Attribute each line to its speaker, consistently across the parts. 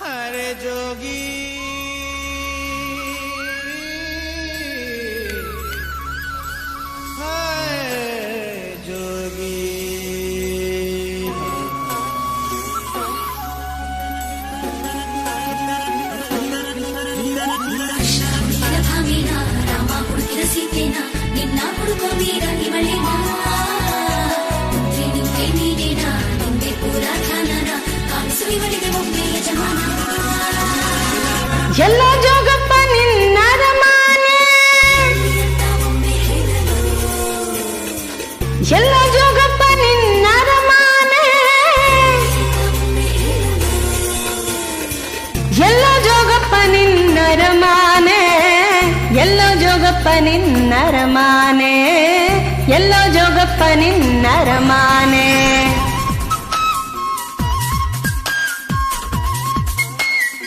Speaker 1: हरे जोगी
Speaker 2: ಎಲ್ಲ ಜೋಗಪ್ಪ ನಿನ್ನರಮಾನೆ ಎಲ್ಲ ಜೋಗಪ್ಪ ನಿನ್ನರಮಾನೆ ಎಲ್ಲ ಜೋಗಪ್ಪ ನಿನ್ನರಮಾನೆ ಎಲ್ಲ ಜೋಗಪ್ಪ ನಿನ್ನರಮಾನೆ ಎಲ್ಲ ಜೋಗಪ್ಪ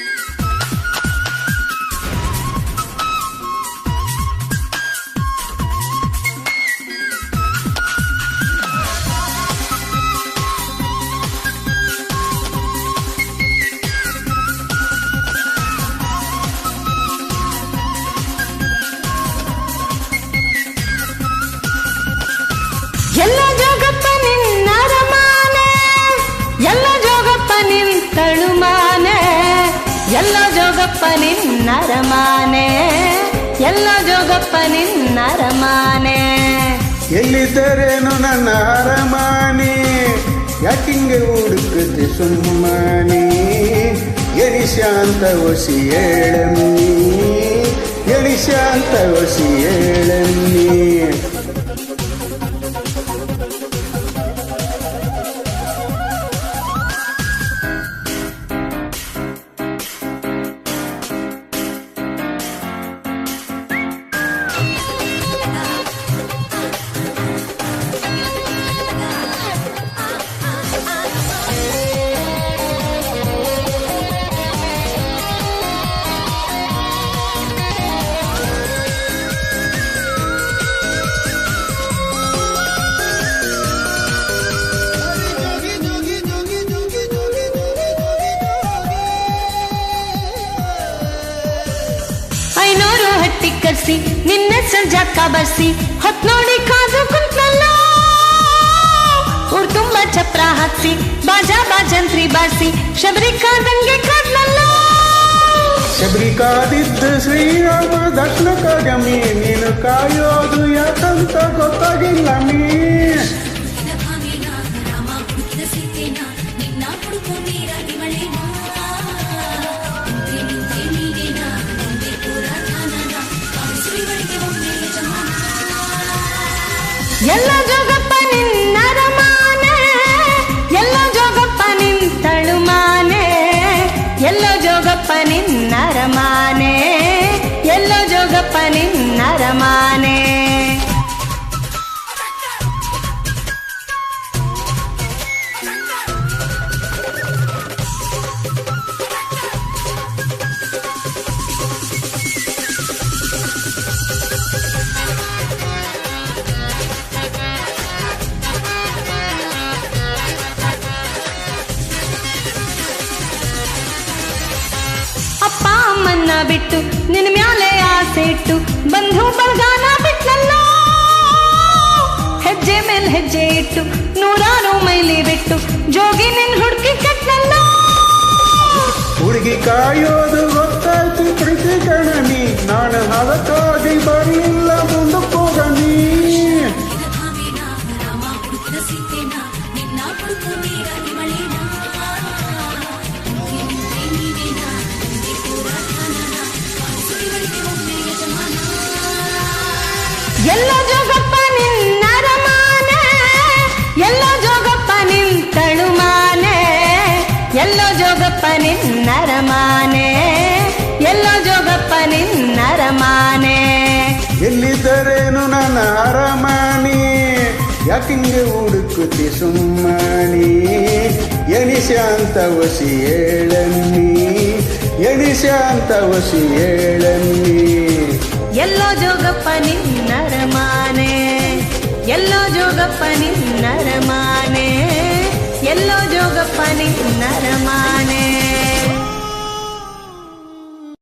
Speaker 2: ನಿನ್ನರಮಾನೆ ಎಲ್ಲ ಜೋಗಪ್ಪ ನಿನ್ನರಮಾನೆ ಎಲ್ಲ ಜೋಗಪ್ಪ ನಿಂತಳುಮಾನೆ ಎಲ್ಲ ಜೋಗಪ್ಪ ನಿನ್ನರಮಾನೆ ಎಲ್ಲ ಜೋಗಪ್ಪ ನಿನ್ನರಮಾನೆ
Speaker 3: ಎಲ್ಲಿದ್ದರೇನು ನನ್ನ ಅರಮಾನೆ ಯಾಕಿಂಗೆ ಹುಡುಕುತ್ತೆ ಸುಮ್ಮನೆ ಎನಿಶಾಂತ ಒಸಿ ಹೇಳಮ್ಮಿ ಎನಿಶಾಂತ ಒಸಿ ಹೇಳಮ್ಮಿ
Speaker 2: ಐನೂರು ಹಟ್ಟಿ ಕರ್ಸಿ ನಿನ್ನ ಸಂಜಾಕ ಬರ್ಸಿ ಹೊತ್ ನೋಡಿ ಕಾದು ಕುಂತಲ್ಲ ಊರ್ ತುಂಬ ಚಪ್ರ ಹಾಕ್ಸಿ ಬಾಜಾ ಬಾಜಂತ್ರಿ ಬಾರ್ಸಿ ಶಬರಿ ಕಾದಂಗೆ ಕಾದ್ನಲ್ಲ
Speaker 3: ಶಬರಿ ಕಾದಿದ್ದ ಶ್ರೀರಾಮ ದಕ್ಷಿಣ ಕಾಗಮಿ ನೀನು ಕಾಯೋದು ಯಾಕಂತ ಗೊತ್ತಾಗಿಲ್ಲ ಮೀ
Speaker 2: ಎಲ್ಲ ಜೋಗಪ್ಪ ನಿನ್ನರಮಾನೆ ಎಲ್ಲ ಜೋಗಪ್ಪ ನಿಂತಳುಮಾನೆ ಎಲ್ಲ ಜೋಗಪ್ಪ ನಿನ್ನರಮಾನೆ ಎಲ್ಲ ಜೋಗಪ್ಪ ನಿನ್ನರಮಾನೆ ಅಪ್ಪ ಅಮ್ಮನ್ನ ಬಿಟ್ಟು ನಿನ್ನ ಮ್ಯಾಲೆ ಆಸೆ ಇಟ್ಟು ಬಂಧು ಬಳಗಾನ ಬಿಟ್ನಲ್ಲ ಹೆಜ್ಜೆ ಮೇಲ್ ಹೆಜ್ಜೆ ಇಟ್ಟು ನೂರಾರು ಮೈಲಿ ಬಿಟ್ಟು ಜೋಗಿ ನಿನ್ ಹುಡುಕಿ ಕಟ್ನಲ್ಲ
Speaker 3: ಹುಡುಗಿ ಕಾಯೋದು ಗೊತ್ತಾಯ್ತು ಪ್ರೀತಿ ಕಣನಿ ನಾನು ಅದಕ್ಕಾಗಿ ಬರಲಿಲ್ಲ ಮುಂದಕ್ಕೆ ಹೋಗನಿ
Speaker 2: ಎಲ್ಲ ಜೋಗಪ್ಪ ನಿನ್ನರಮಾನೆ ಎಲ್ಲ ಜೋಗಪ್ಪ ನಿಂತಳುಮಾನೆ ಎಲ್ಲ ಜೋಗಪ್ಪ ನಿನ್ನರಮಾನೆ ಎಲ್ಲ ಜೋಗಪ್ಪ ನಿನ್ನರಮಾನೆ
Speaker 3: ಎಲ್ಲಿದ್ದರೇನು ನನ್ನ ಅರಮಾನೆ ಯಾಕಿಂಗೆ ಹುಡುಕುತ್ತಿ ಸುಮ್ಮನೆ ಎನಿಶಾಂತ ಒಸಿ ಹೇಳಮ್ಮಿ ಎನಿಶಾಂತ ಒಸಿ ಹೇಳಮ್ಮಿ
Speaker 2: ಎಲ್ಲ ಜೋಗಪ್ಪ ನಿನ್ನರಮಾನೆ ಎಲ್ಲೋ ಜೋಗಪ್ಪ ನಿನ್ನರಮಾನೆ ಎಲ್ಲೋ ಜೋಗಪ್ಪ ನಿನ್ನ